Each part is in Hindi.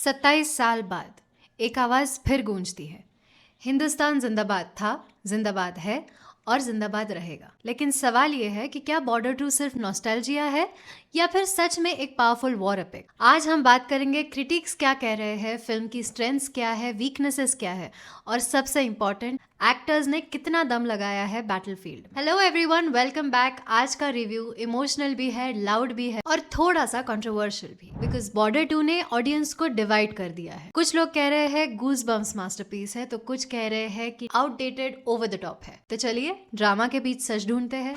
27 साल बाद एक आवाज़ फिर गूंजती है। हिंदुस्तान जिंदाबाद था, जिंदाबाद है और जिंदाबाद रहेगा। लेकिन सवाल ये है कि क्या बॉर्डर 2 सिर्फ नॉस्टैल्जिया है या फिर सच में एक पावरफुल वॉर एपिक। आज हम बात करेंगे क्रिटिक्स क्या कह रहे हैं, फिल्म की स्ट्रेंथ्स क्या है, वीकनेसेस क्या है और सबसे इंपॉर्टेंट एक्टर्स ने कितना दम लगाया है battlefield. Hello everyone, welcome back. आज का रिव्यू इमोशनल भी है, लाउड भी है और थोड़ा सा कंट्रोवर्शियल भी, बिकॉज बॉर्डर 2 ने ऑडियंस को डिवाइड कर दिया है। कुछ लोग कह रहे हैं गूज़बम्प्स मास्टरपीस है, तो कुछ कह रहे हैं कि आउटडेटेड, ओवर द टॉप है। तो चलिए ड्रामा के बीच सच ढूंढते हैं।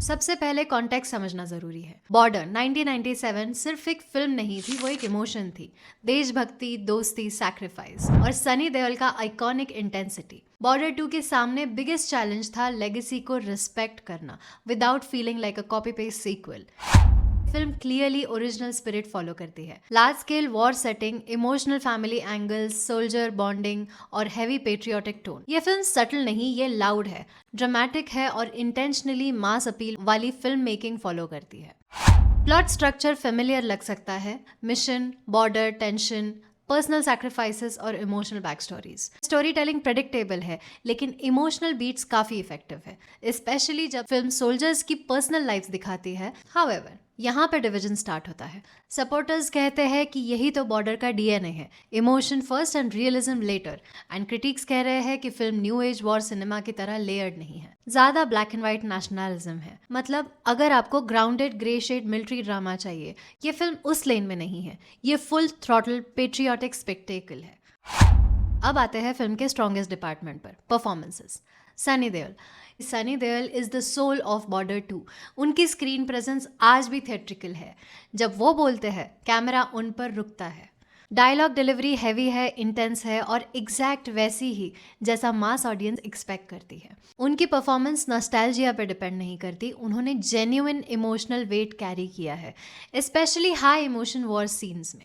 सबसे पहले कॉन्टेक्स्ट समझना जरूरी है। बॉर्डर 1997 सिर्फ एक फिल्म नहीं थी, वो एक इमोशन थी। देशभक्ति, दोस्ती, सैक्रिफाइस और सनी देओल का आइकॉनिक इंटेंसिटी। बॉर्डर 2 के सामने बिगेस्ट चैलेंज था लेगेसी को रिस्पेक्ट करना without feeling like a copy paste sequel. Film clearly original spirit follow करती है। Large scale war setting, emotional family angles, soldier bonding और हैवी पेट्रियोटिक टोन। ये फिल्म सटल नहीं, ये लाउड है, ड्रामेटिक है और इंटेंशनली मास अपील वाली फिल्म मेकिंग फॉलो करती है। प्लॉट स्ट्रक्चर फेमिलियर लग सकता है। Mission, border, tension, personal sacrifices और emotional back stories. Story telling predictable है, लेकिन इमोशनल बीट्स काफी इफेक्टिव है, स्पेशली जब फिल्म सोल्जर्स की पर्सनल लाइफ दिखाती है। हाउएवर, यहाँ पे डिवीजन स्टार्ट होता है। सपोर्टर्स कहते हैं कि यही तो बॉर्डर का डीएनए है, emotion first and realism later. And critics कह रहे हैं कि film new age war cinema की तरह लेयर्ड नहीं है, ज्यादा ब्लैक एंड व्हाइट नेशनलिज्म है। मतलब अगर आपको grounded grey shade military drama चाहिए, ये फिल्म उस लेन में नहीं है। ये फुल थ्रॉटल पेट्रियोटिक स्पेक्टेकल है। अब आते हैं फिल्म के स्ट्रॉन्गेस्ट डिपार्टमेंट पर, performances. Sunny Deol is the soul of Border 2। उनकी स्क्रीन प्रेजेंस आज भी थिएट्रिकल है। जब वो बोलते हैं, कैमरा उन पर रुकता है। डायलॉग डिलीवरी हैवी है, इंटेंस है और एग्जैक्ट वैसी ही जैसा मास ऑडियंस एक्सपेक्ट करती है। उनकी परफॉर्मेंस नॉस्टैल्जिया पे डिपेंड नहीं करती, उन्होंने जेन्युइन इमोशनल वेट कैरी किया है, specially high emotion war scenes में।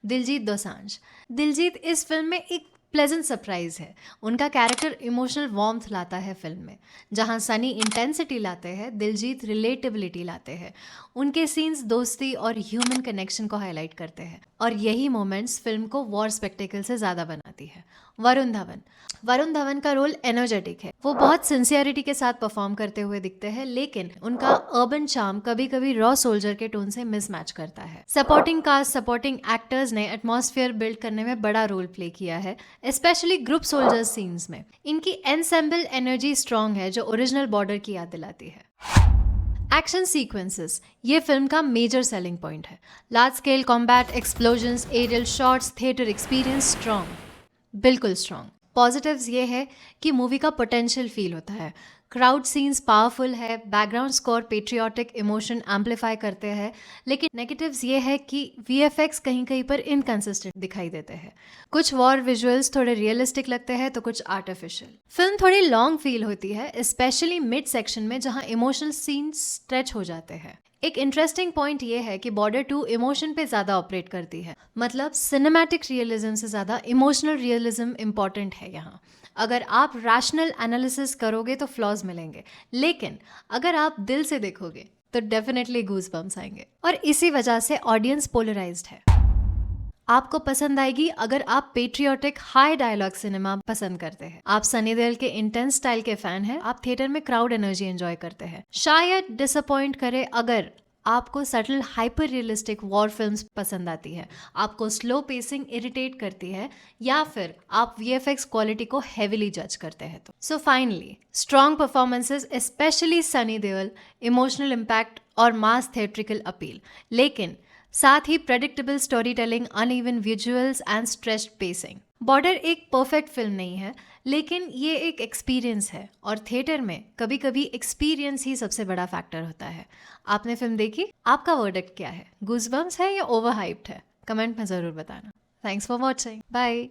दिलजीत दोसांझ। दिलजीत इस फिल्म में एक प्लेजेंट सरप्राइज है। उनका कैरेक्टर इमोशनल वार्मथ लाता है फिल्म में। जहां सनी इंटेंसिटी लाते हैं, दिलजीत रिलेटेबिलिटी लाते हैं। उनके सीन्स दोस्ती और ह्यूमन कनेक्शन को हाईलाइट करते हैं और यही मोमेंट्स फिल्म को वॉर स्पेक्टेकल से ज़्यादा बनाती है। वरुण धवन का रोल एनर्जेटिक है। वो बहुत सिंसियरिटी के साथ परफॉर्म करते हुए दिखते हैं, लेकिन उनका अर्बन चार्म कभी कभी रॉ सोल्जर के टोन से मिसमैच करता है। सपोर्टिंग कास्ट, सपोर्टिंग एक्टर्स ने एटमॉस्फेयर बिल्ड करने में बड़ा रोल प्ले किया है, स्पेशली ग्रुप सोल्जर्स सीन्स में। इनकी एनसेम्बल एनर्जी स्ट्रॉन्ग है, जो ओरिजिनल बॉर्डर की याद दिलाती है। एक्शन सीक्वेंसेस ये फिल्म का मेजर सेलिंग पॉइंट है। Large scale combat, explosions, aerial shots, theatre experience strong, बिल्कुल स्ट्रॉन्ग। पॉजिटिव्स ये है कि मूवी का पोटेंशियल फील होता है। क्राउड सीन्स पावरफुल है, background score patriotic emotion amplify करते हैं। लेकिन नेगेटिव्स ये है कि वीएफएक्स कहीं कहीं पर इनकंसिस्टेंट दिखाई देते हैं। कुछ वॉर विजुअल्स थोड़े रियलिस्टिक लगते हैं तो कुछ आर्टिफिशियल। फिल्म थोड़ी लॉन्ग फील होती है, स्पेशली मिड सेक्शन में जहां इमोशनल सीन्स स्ट्रेच हो जाते हैं। एक इंटरेस्टिंग पॉइंट ये है कि बॉर्डर 2 इमोशन पे ज्यादा ऑपरेट करती है। मतलब सिनेमैटिक रियलिज्म से ज्यादा इमोशनल रियलिज्म इंपॉर्टेंट है यहाँ। अगर आप रैशनल एनालिसिस करोगे तो फ्लॉज मिलेंगे, लेकिन अगर आप दिल से देखोगे तो डेफिनेटली गूज़बम्प्स आएंगे। और इसी वजह से ऑडियंस पोलराइज्ड है। आपको पसंद आएगी अगर आप पेट्रियोटिक हाई डायलॉग सिनेमा पसंद करते हैं, आप सनी देओल के इंटेंस स्टाइल के फैन हैं, आप थिएटर में क्राउड एनर्जी एंजॉय करते हैं। शायद डिसअपॉइंट करे अगर आपको subtle hyper realistic war films पसंद आती है, आपको स्लो पेसिंग इरिटेट करती है, या फिर आप वीएफएक्स क्वालिटी को हेविली जज करते हैं। तो so finally strong performances, specially Sunny Deol, emotional impact और मास थिएट्रिकल अपील, लेकिन साथ ही predictable story telling, uneven visuals and stretched pacing. Border एक परफेक्ट फिल्म नहीं है, लेकिन ये एक एक्सपीरियंस है और थिएटर में कभी कभी एक्सपीरियंस ही सबसे बड़ा फैक्टर होता है। आपने फिल्म देखी, आपका वर्डिक्ट क्या है? गूज़बम्प्स है या ओवर हाइप्ड है? कमेंट में ज़रूर बताना। Thanks for watching, bye.